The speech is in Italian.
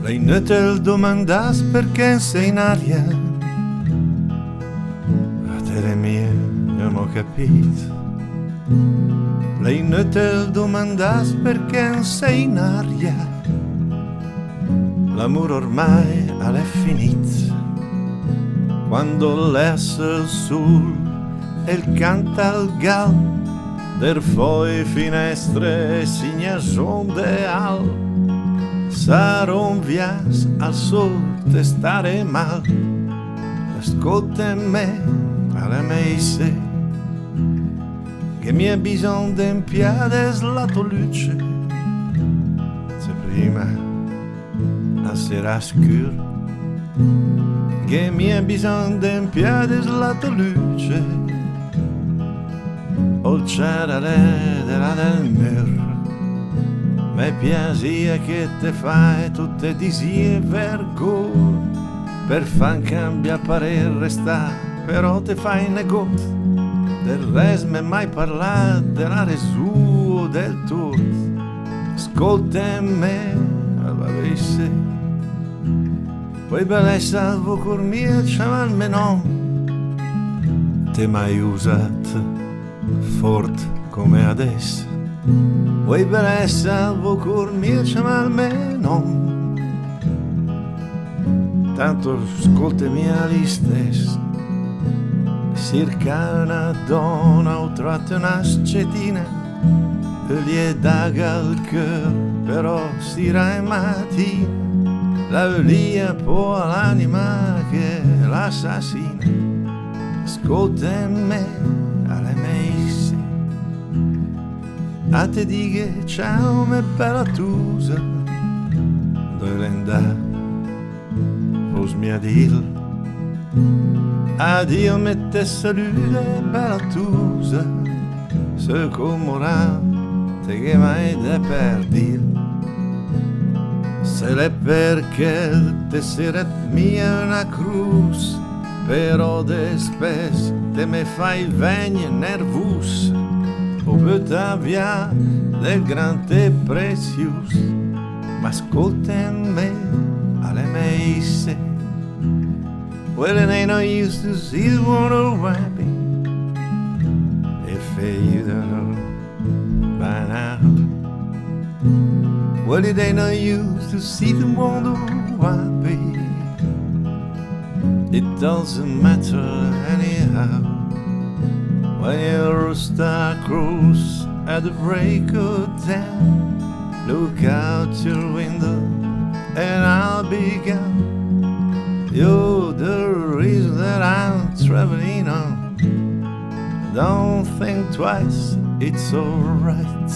Lei ne te domandas perché sei in aria. A te mie non ho capito. Lei ne te domandas perché sei in aria. L'amore ormai è finito. Quando lesse il sul e il canta al gal, der foi finestre signasonde al. Saron vias al sud e stare mal. Ascolta me, alla meise, che mi ha bisogno di un piede la tua luce. Se prima la sera scura, che mi ha bisogno di un piede la tua luce. O c'era l'edera del muro. Me piacia che te fai tutte disie vergogna per fan cambia parere resta, però te fai negozi. Del resto me mai parlato della resu del tutto. Ascolta me, avesse poi bella salvo col mio ciamal non te mai usato forte come adesso. Vuoi per salvo col mio ciamal non. Tanto ascoltami agli stessi. Circa una donna ho trovato una scetina e gli è daga al cœur, però stira e mattina la lia può all'anima che l'assassina. Ascolta me alle meise, a te dighe ciao me bella tusa, dove andare pos mia dil. Addio mette salute bella tusa, se comora te che mai da per dir. Se l'è perché te sera mia una cruz, però de spes te me fai vegna nervus. O butta via del grande precious, ma ascolta me alle meise. Well, it ain't no use to see the world happy if you don't know by now. Well, it ain't no use to see the world happy. It doesn't matter anyhow. When your rooster crows at the break of dawn, look out your window and I'll be gone. You're the reason that I'm traveling on. Don't think twice, it's alright.